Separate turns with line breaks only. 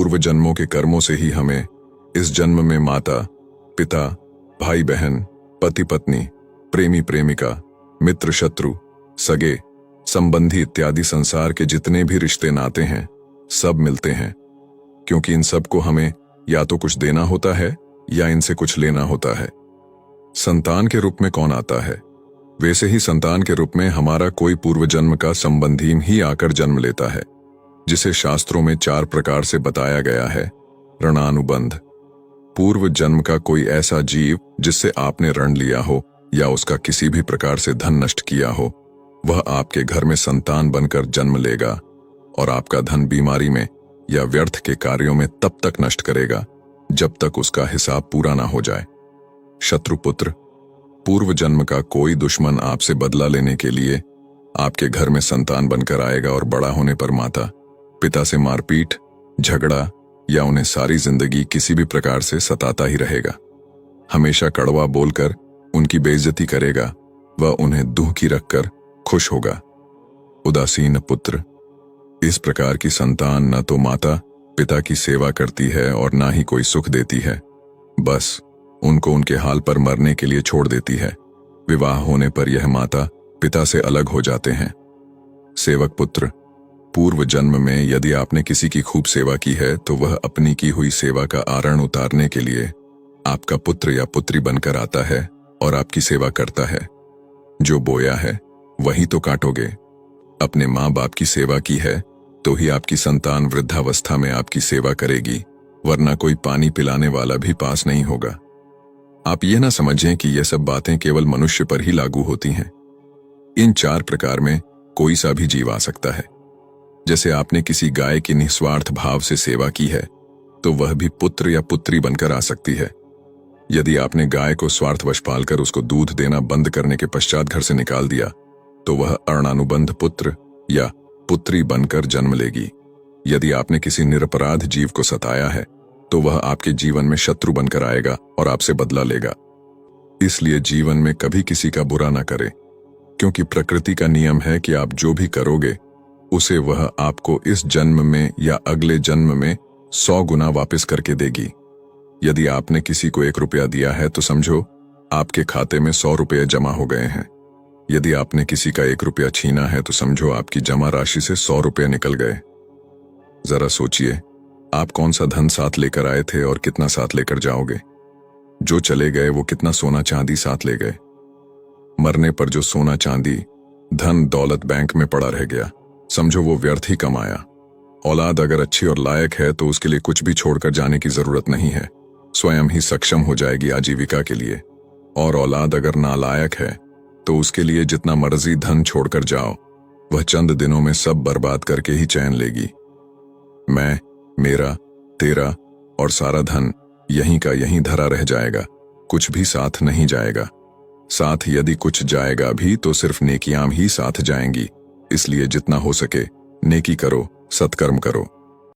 पूर्व जन्मों के कर्मों से ही हमें इस जन्म में माता, पिता, भाई बहन, पति पत्नी, प्रेमी प्रेमिका, मित्र शत्रु, सगे, संबंधी इत्यादि संसार के जितने भी रिश्ते नाते हैं सब मिलते हैं, क्योंकि इन सब को हमें या तो कुछ देना होता है या इनसे कुछ लेना होता है। संतान के रूप में कौन आता है? वैसे ही संतान के रूप में हमारा कोई पूर्व जन्म का संबंधी ही आकर जन्म लेता है, जिसे शास्त्रों में 4 प्रकार से बताया गया है। ऋणानुबंध, पूर्व जन्म का कोई ऐसा जीव जिससे आपने ऋण लिया हो या उसका किसी भी प्रकार से धन नष्ट किया हो, वह आपके घर में संतान बनकर जन्म लेगा और आपका धन बीमारी में या व्यर्थ के कार्यों में तब तक नष्ट करेगा जब तक उसका हिसाब पूरा ना हो जाए। शत्रुपुत्र, पूर्व जन्म का कोई दुश्मन आपसे बदला लेने के लिए आपके घर में संतान बनकर आएगा और बड़ा होने पर माता पिता से मारपीट, झगड़ा या उन्हें सारी जिंदगी किसी भी प्रकार से सताता ही रहेगा। हमेशा कड़वा बोलकर उनकी बेइज्जती करेगा व उन्हें दुखी रखकर खुश होगा। उदासीन पुत्र, इस प्रकार की संतान न तो माता पिता की सेवा करती है और ना ही कोई सुख देती है, बस उनको उनके हाल पर मरने के लिए छोड़ देती है। विवाह होने पर यह माता पिता से अलग हो जाते हैं। सेवक पुत्र, पूर्व जन्म में यदि आपने किसी की खूब सेवा की है तो वह अपनी की हुई सेवा का आरण उतारने के लिए आपका पुत्र या पुत्री बनकर आता है और आपकी सेवा करता है। जो बोया है वही तो काटोगे। अपने माँ बाप की सेवा की है तो ही आपकी संतान वृद्धावस्था में आपकी सेवा करेगी, वरना कोई पानी पिलाने वाला भी पास नहीं होगा। आप ये ना समझें कि ये सब बातें केवल मनुष्य पर ही लागू होती हैं। इन 4 प्रकार में कोई सा भी जीव आ सकता है। जैसे आपने किसी गाय की निस्वार्थ भाव से सेवा की है तो वह भी पुत्र या पुत्री बनकर आ सकती है। यदि आपने गाय को स्वार्थवश पालकर उसको दूध देना बंद करने के पश्चात घर से निकाल दिया तो वह अणानुबंध पुत्र या पुत्री बनकर जन्म लेगी। यदि आपने किसी निरपराध जीव को सताया है तो वह आपके जीवन में शत्रु बनकर आएगा और आपसे बदला लेगा। इसलिए जीवन में कभी किसी का बुरा ना करें, क्योंकि प्रकृति का नियम है कि आप जो भी करोगे उसे वह आपको इस जन्म में या अगले जन्म में 100 गुना वापस करके देगी। यदि आपने किसी को 1 रुपया दिया है तो समझो आपके खाते में 100 रुपये जमा हो गए हैं। यदि आपने किसी का 1 रुपया छीना है तो समझो आपकी जमा राशि से 100 रुपये निकल गए। जरा सोचिए, आप कौन सा धन साथ लेकर आए थे और कितना साथ लेकर जाओगे? जो चले गए वो कितना सोना चांदी साथ ले गए? मरने पर जो सोना चांदी धन दौलत बैंक में पड़ा रह गया, समझो वो व्यर्थ ही कमाया। औलाद अगर अच्छी और लायक है तो उसके लिए कुछ भी छोड़कर जाने की जरूरत नहीं है, स्वयं ही सक्षम हो जाएगी आजीविका के लिए। और औलाद अगर नालायक है तो उसके लिए जितना मर्जी धन छोड़कर जाओ, वह चंद दिनों में सब बर्बाद करके ही चैन लेगी। मैं, मेरा, तेरा और सारा धन यहीं का यहीं धरा रह जाएगा, कुछ भी साथ नहीं जाएगा। साथ यदि कुछ जाएगा भी तो सिर्फ नेकियां ही साथ जाएंगी। इसलिए जितना हो सके नेकी करो, सत्कर्म करो।